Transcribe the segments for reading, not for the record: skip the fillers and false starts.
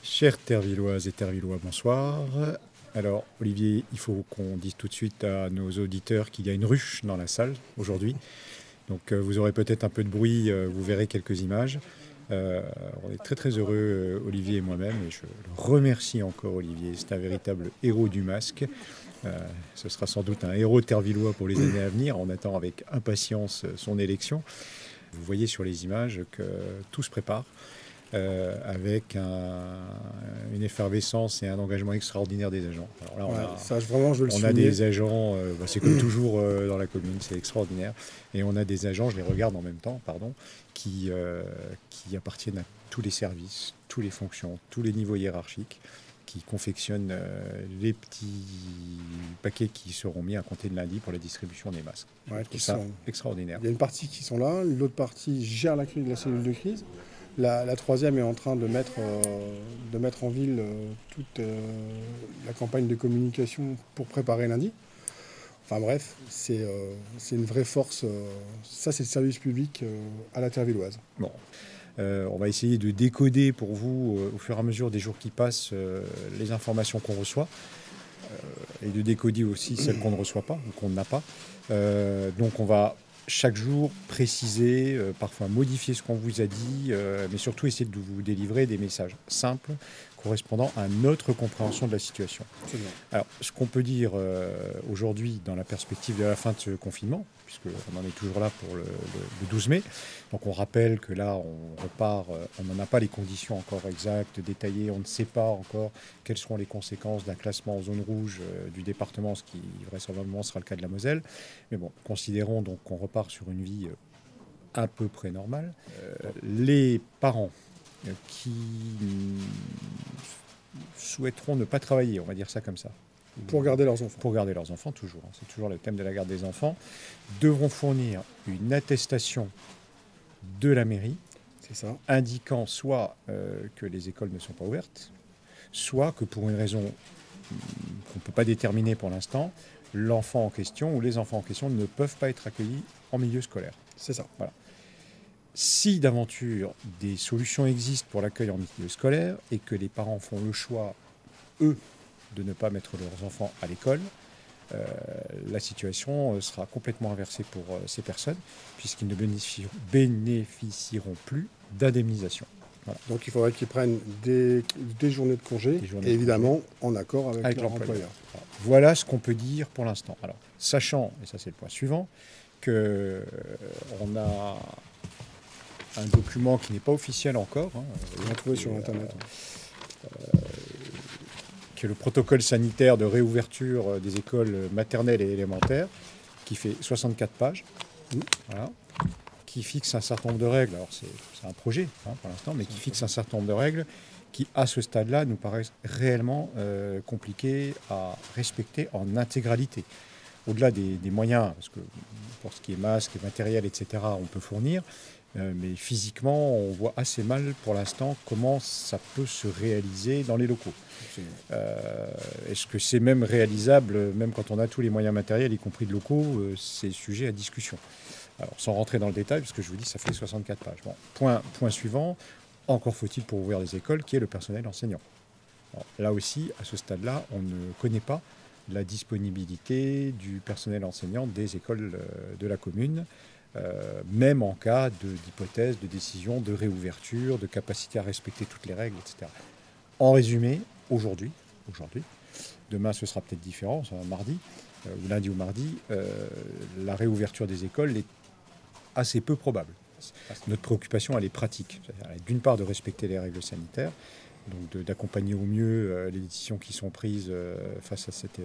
Chères Tervilloises et Tervillois, bonsoir. Alors, Olivier, il faut qu'on dise tout de suite à nos auditeurs qu'il y a une ruche dans la salle aujourd'hui. Donc, vous aurez peut-être un peu de bruit, vous verrez quelques images. On est très très heureux, Olivier et moi-même, et je le remercie encore, Olivier. C'est un véritable héros du masque. Ce sera sans doute un héros tervillois pour les années à venir. On attend avec impatience son élection. Vous voyez sur les images que tout se prépare. Avec une effervescence et un engagement extraordinaire des agents. Alors là, on a des agents, c'est comme toujours dans la commune, c'est extraordinaire. Et on a des agents, je les regarde en même temps, qui appartiennent à tous les services, toutes les fonctions, tous les niveaux hiérarchiques, qui confectionnent les petits paquets qui seront mis à compter de lundi pour la distribution des masques. C'est extraordinaire. Il y a une partie qui sont là, l'autre partie gère la cellule de crise. La troisième est en train de mettre en ville toute la campagne de communication pour préparer lundi. Enfin bref, c'est une vraie force. Ça, c'est le service public à la Tervilloise. Bon. On va essayer de décoder pour vous, au fur et à mesure des jours qui passent, les informations qu'on reçoit et de décoder aussi celles qu'on ne reçoit pas ou qu'on n'a pas. Donc on va chaque jour préciser, parfois modifier ce qu'on vous a dit, mais surtout essayer de vous délivrer des messages simples correspondant à notre compréhension de la situation. Alors, ce qu'on peut dire aujourd'hui dans la perspective de la fin de ce confinement, puisqu'on en est toujours là pour le 12 mai, donc on rappelle que là, on repart, on n'en a pas les conditions encore exactes, détaillées, on ne sait pas encore quelles seront les conséquences d'un classement en zone rouge du département, ce qui vraisemblablement sera le cas de la Moselle. Mais bon, considérons donc qu'on repart sur une vie à peu près normale. Les parents qui souhaiteront ne pas travailler, on va dire ça comme ça. Pour garder leurs enfants. Pour garder leurs enfants, toujours. C'est toujours le thème de la garde des enfants. Devront fournir une attestation de la mairie, c'est ça, indiquant soit que les écoles ne sont pas ouvertes, soit que pour une raison qu'on ne peut pas déterminer pour l'instant, l'enfant en question ou les enfants en question ne peuvent pas être accueillis en milieu scolaire. C'est ça. Voilà. Si d'aventure des solutions existent pour l'accueil en milieu scolaire et que les parents font le choix, eux, de ne pas mettre leurs enfants à l'école, la situation sera complètement inversée pour ces personnes, puisqu'ils ne bénéficieront plus d'indemnisation. Voilà. Donc il faudrait qu'ils prennent des journées de congé, et évidemment en accord avec leur employeur. Voilà ce qu'on peut dire pour l'instant. Alors, sachant, et ça c'est le point suivant, qu'on a un document qui n'est pas officiel encore, on l'a trouvé sur Internet, qui est le protocole sanitaire de réouverture des écoles maternelles et élémentaires, qui fait 64 pages, voilà, qui fixe un certain nombre de règles. Alors c'est un projet pour l'instant, mais qui fixe un certain nombre de règles qui, à ce stade-là, nous paraissent réellement compliquées à respecter en intégralité. Au-delà des moyens, parce que pour ce qui est masques et matériel, etc., on peut fournir, mais physiquement, on voit assez mal pour l'instant comment ça peut se réaliser dans les locaux. Est-ce que c'est même réalisable, même quand on a tous les moyens matériels, y compris de locaux, c'est sujet à discussion. Alors, sans rentrer dans le détail, parce que je vous dis, ça fait 64 pages. Bon, point suivant, encore faut-il pour ouvrir les écoles, qui est le personnel enseignant. Alors, là aussi, à ce stade-là, on ne connaît pas la disponibilité du personnel enseignant des écoles de la commune, même en cas d'hypothèse, de décision, de réouverture, de capacité à respecter toutes les règles, etc. En résumé, aujourd'hui, demain ce sera peut-être différent, ça va mardi, ou lundi ou mardi, la réouverture des écoles est assez peu probable. Notre préoccupation, elle est pratique. Elle est d'une part de respecter les règles sanitaires, donc d'accompagner au mieux les décisions qui sont prises face à cette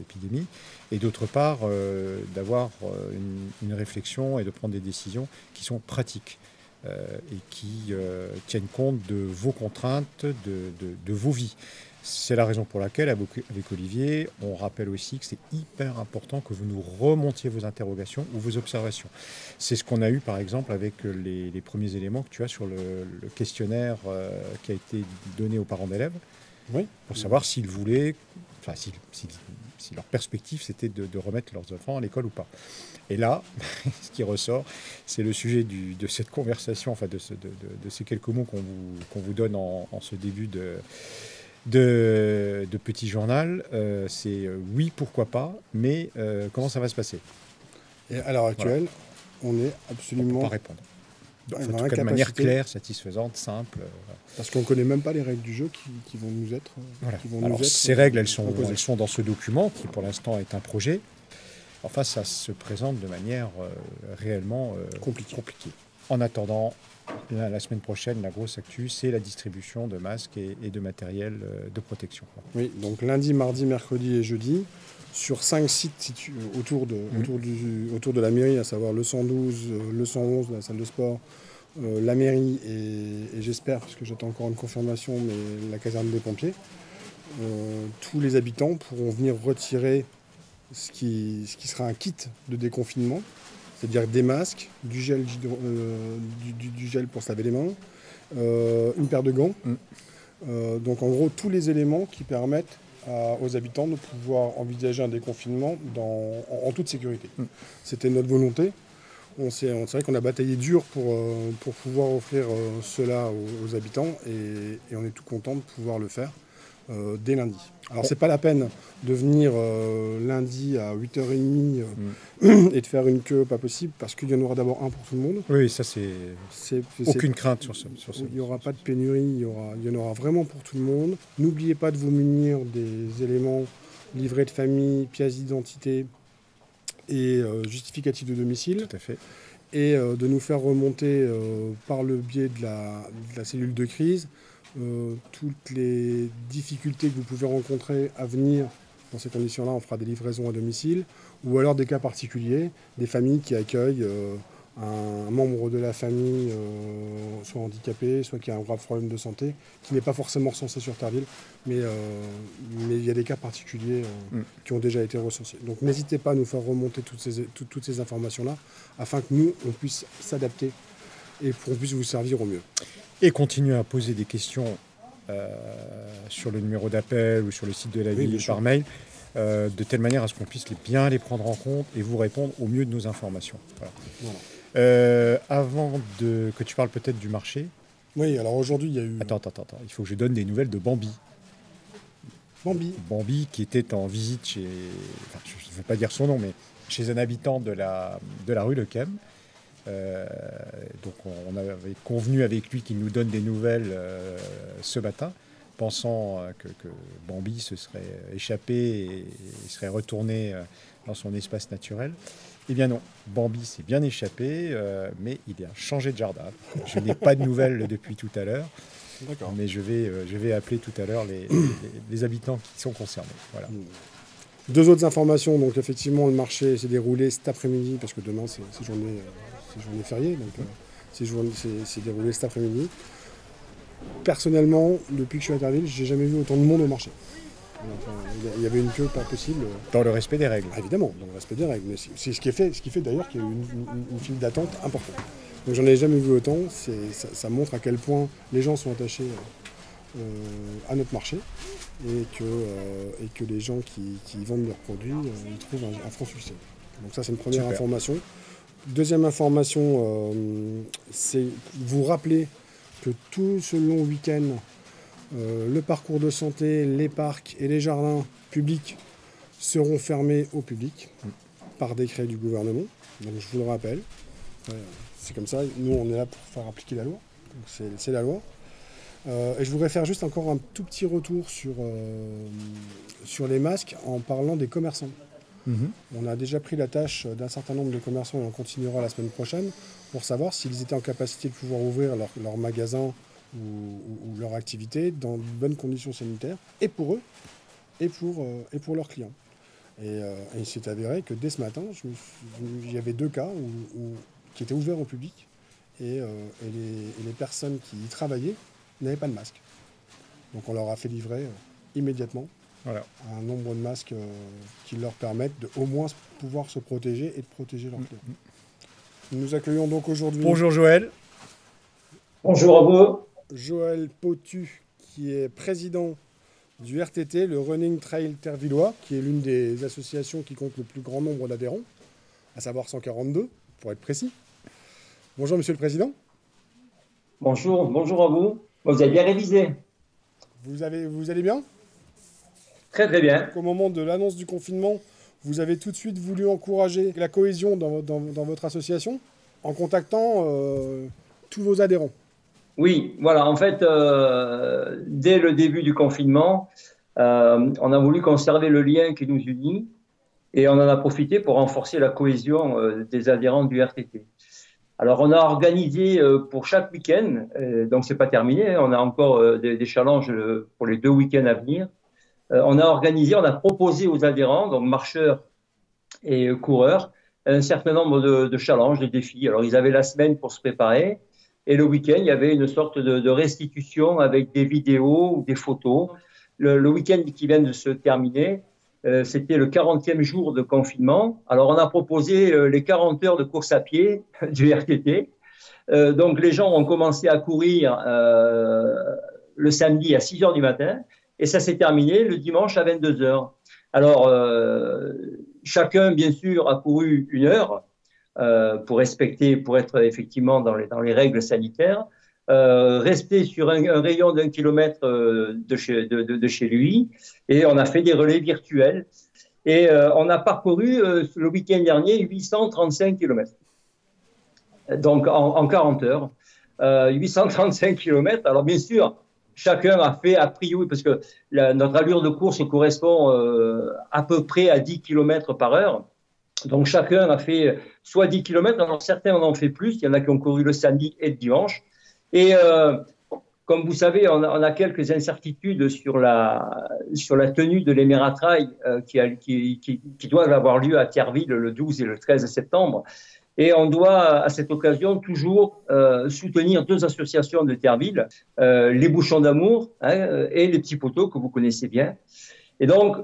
épidémie, et d'autre part d'avoir une réflexion et de prendre des décisions qui sont pratiques et qui tiennent compte de vos contraintes, de vos vies. C'est la raison pour laquelle, avec Olivier, on rappelle aussi que c'est hyper important que vous nous remontiez vos interrogations ou vos observations. C'est ce qu'on a eu, par exemple, avec les premiers éléments que tu as sur le questionnaire qui a été donné aux parents d'élèves, oui, pour savoir s'ils voulaient, enfin, si leur perspective c'était de remettre leurs enfants à l'école ou pas. Et là, ce qui ressort, c'est le sujet de cette conversation, enfin de ces quelques mots qu'on vous donne en ce début de petit journal. C'est oui, pourquoi pas, mais comment ça va se passer? Et à l'heure actuelle, on est absolument... On ne peut pas répondre. En tout cas, de manière claire, satisfaisante, simple. Parce qu'on ne connaît même pas les règles du jeu qui vont nous être... Voilà. Qui vont Alors, nous être ces règles, elles sont dans ce document qui, pour l'instant, est un projet. Enfin, ça se présente de manière réellement compliquée. En attendant, la semaine prochaine, la grosse actu, c'est la distribution de masques et de matériel de protection. Oui, donc lundi, mardi, mercredi et jeudi, sur 5 sites autour de la mairie, à savoir le 112, le 111, la salle de sport, la mairie et j'espère, parce que j'attends encore une confirmation, mais la caserne des pompiers, tous les habitants pourront venir retirer ce qui sera un kit de déconfinement, c'est-à-dire des masques, du gel pour se laver les mains, une paire de gants. Donc en gros, tous les éléments qui permettent aux habitants de pouvoir envisager un déconfinement en toute sécurité. C'était notre volonté. C'est vrai qu'on a bataillé dur pour pouvoir offrir cela aux habitants et on est tout content de pouvoir le faire dès lundi. Alors c'est pas la peine de venir lundi à 8h30 et de faire une queue pas possible parce qu'il y en aura d'abord un pour tout le monde. Oui, ça c'est aucune crainte sur ça. Il n'y aura pas de pénurie, il y en aura vraiment pour tout le monde. N'oubliez pas de vous munir des éléments livrets de famille, pièces d'identité et justificatifs de domicile. Tout à fait. Et de nous faire remonter par le biais de la cellule de crise toutes les difficultés que vous pouvez rencontrer à venir dans ces conditions-là. On fera des livraisons à domicile ou alors des cas particuliers, des familles qui accueillent un membre de la famille soit handicapé, soit qui a un grave problème de santé, qui n'est pas forcément recensé sur Terreville, mais il y a des cas particuliers qui ont déjà été recensés. Donc n'hésitez pas à nous faire remonter toutes ces informations-là, afin que nous, on puisse s'adapter et qu'on puisse vous servir au mieux. Et continuer à poser des questions sur le numéro d'appel ou sur le site de la ville par mail, de telle manière à ce qu'on puisse bien les prendre en compte et vous répondre au mieux de nos informations. Voilà. Avant que tu parles peut-être du marché. Oui, alors aujourd'hui, il y a eu... Attends. Il faut que je donne des nouvelles de Bambi. Bambi qui était en visite chez... Enfin, je ne veux pas dire son nom, mais chez un habitant de la rue Lequem. Donc on avait convenu avec lui qu'il nous donne des nouvelles ce matin, pensant que Bambi se serait échappé et serait retourné dans son espace naturel. Eh bien non, Bambi s'est bien échappé, mais il a changé de jardin. Je n'ai pas de nouvelles depuis tout à l'heure, mais je vais appeler tout à l'heure les habitants qui sont concernés. Voilà. Deux autres informations, donc effectivement le marché s'est déroulé cet après-midi, parce que demain c'est journée fériée, donc c'est déroulé cet après-midi. Personnellement, depuis que je suis à Terreville, j'ai jamais vu autant de monde au marché. Il y avait une queue pas possible. Dans le respect des règles. Ah, évidemment, dans le respect des règles. Mais c'est ce qui fait d'ailleurs qu'il y a eu une file d'attente importante. Donc j'en ai jamais vu autant. Ça montre à quel point les gens sont attachés à notre marché et que les gens qui vendent leurs produits ils trouvent un franc succès. Donc ça c'est une première information. Deuxième information, c'est vous rappeler que tout ce long week-end, le parcours de santé, les parcs et les jardins publics seront fermés au public par décret du gouvernement. Donc je vous le rappelle, c'est comme ça, nous on est là pour faire appliquer la loi, donc c'est la loi. Et je voudrais faire juste encore un tout petit retour sur les masques en parlant des commerçants. On a déjà pris la tâche d'un certain nombre de commerçants et on continuera la semaine prochaine pour savoir s'ils étaient en capacité de pouvoir ouvrir leur magasin ou leur activité dans de bonnes conditions sanitaires, et pour eux, et pour leurs clients. Et il s'est avéré que dès ce matin, il y avait 2 cas qui étaient ouverts au public, et les personnes qui y travaillaient n'avaient pas de masque. Donc on leur a fait livrer immédiatement un nombre de masques qui leur permettent de au moins pouvoir se protéger et de protéger leurs clients. Nous accueillons donc aujourd'hui... Bonjour Joël. Bonjour à vous. Joël Potu, qui est président du RTT, le Running Trail Tervillois, qui est l'une des associations qui compte le plus grand nombre d'adhérents, à savoir 142, pour être précis. Bonjour Monsieur le Président. Bonjour à vous. Vous avez bien révisé. Vous allez bien? Très très bien. Au moment de l'annonce du confinement, vous avez tout de suite voulu encourager la cohésion dans votre association en contactant tous vos adhérents. Oui, voilà. En fait, dès le début du confinement, on a voulu conserver le lien qui nous unit et on en a profité pour renforcer la cohésion des adhérents du RTT. Alors, on a organisé pour chaque week-end, donc c'est pas terminé, on a encore des challenges pour les 2 week-ends à venir. On a proposé aux adhérents, donc marcheurs et coureurs, un certain nombre de challenges, de défis. Alors, ils avaient la semaine pour se préparer et le week-end, il y avait une sorte de restitution avec des vidéos ou des photos. Le week-end qui vient de se terminer, c'était le 40e jour de confinement. Alors, on a proposé les 40 heures de course à pied du RTT. Donc, les gens ont commencé à courir le samedi à 6 heures du matin et ça s'est terminé le dimanche à 22 heures. Alors, chacun, bien sûr, a couru 1 heure pour être effectivement dans les règles sanitaires. Rester sur un rayon d'1 kilomètre de chez lui et on a fait des relais virtuels et on a parcouru le week-end dernier 835 kilomètres. Donc en 40 heures, 835 kilomètres. Alors bien sûr, chacun a fait a priori, parce que notre allure de course correspond à peu près à 10 km par heure. Donc chacun a fait soit 10 km, alors certains en ont fait plus, il y en a qui ont couru le samedi et le dimanche. Et comme vous savez, on a quelques incertitudes sur la tenue de l'Hémératrail qui doivent avoir lieu à Thierville le 12 et le 13 septembre. Et on doit, à cette occasion, toujours soutenir 2 associations de Thierville, les Bouchons d'Amour et les Petits Poteaux, que vous connaissez bien. Et donc,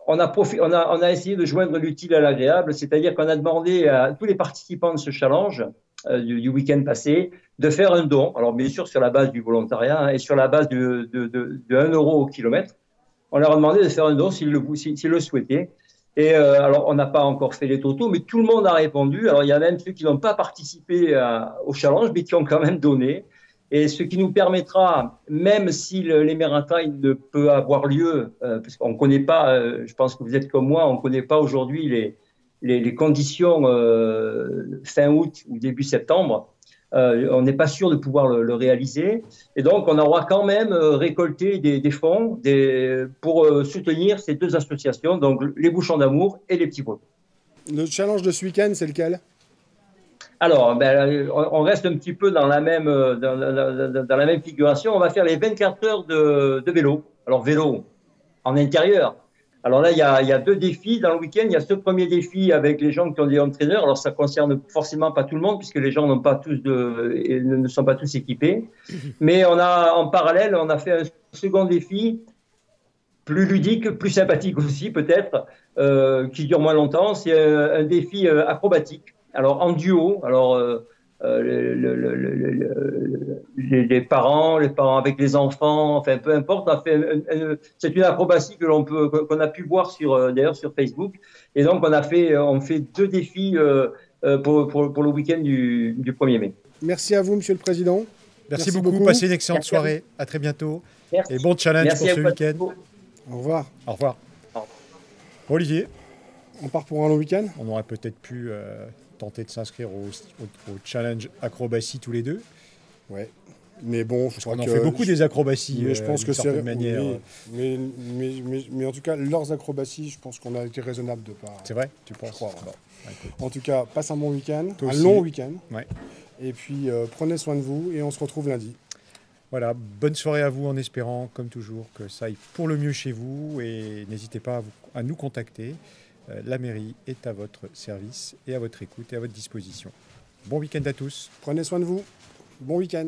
on a essayé de joindre l'utile à l'agréable, c'est-à-dire qu'on a demandé à tous les participants de ce challenge du week-end passé de faire un don. Alors, bien sûr, sur la base du volontariat et sur la base de 1 euro au kilomètre. On leur a demandé de faire un don s'ils le souhaitaient. Et alors, on n'a pas encore fait les totaux, mais tout le monde a répondu. Alors, il y a même ceux qui n'ont pas participé au challenge, mais qui ont quand même donné. Et ce qui nous permettra, même si l'Hémératrail ne peut avoir lieu, parce qu'on ne connaît pas, je pense que vous êtes comme moi, on ne connaît pas aujourd'hui les conditions fin août ou début septembre, on n'est pas sûr de pouvoir le réaliser. Et donc, on aura quand même récolté des fonds pour soutenir ces 2 associations, donc les Bouchons d'Amour et les Petits Poteaux. Le challenge de ce week-end, c'est lequel? Alors, on reste un petit peu dans la même figuration. On va faire les 24 heures de vélo. Alors, vélo en intérieur. Alors là, il y a 2 défis dans le week-end. Il y a ce premier défi avec les gens qui ont des entraîneurs. Alors, ça concerne forcément pas tout le monde puisque les gens ne sont pas tous équipés. Mais en parallèle, on a fait un second défi plus ludique, plus sympathique aussi peut-être, qui dure moins longtemps. C'est un défi acrobatique. Alors en duo, les parents avec les enfants, enfin peu importe, c'est une acrobatie qu'on a pu voir d'ailleurs sur Facebook. Et donc on fait 2 défis pour le week-end du 1er mai. Merci à vous, Monsieur le Président. Merci beaucoup. Passez une excellente soirée. À très bientôt. Merci. Et bon challenge pour ce week-end. Au revoir. Au revoir. Olivier. On part pour un long week-end. On aurait peut-être pu tenter de s'inscrire au challenge acrobatie tous les 2. Ouais. Mais bon, je crois qu'on en fait beaucoup des acrobaties. Mais je pense que c'est manière. Mais en tout cas, leurs acrobaties, je pense qu'on a été raisonnable de pas. C'est vrai, tu penses? Bon, en tout cas, passe un bon week-end, un long week-end. Ouais. Et puis prenez soin de vous et on se retrouve lundi. Voilà, bonne soirée à vous en espérant, comme toujours, que ça aille pour le mieux chez vous et n'hésitez pas à nous contacter. La mairie est à votre service et à votre écoute et à votre disposition. Bon week-end à tous. Prenez soin de vous. Bon week-end.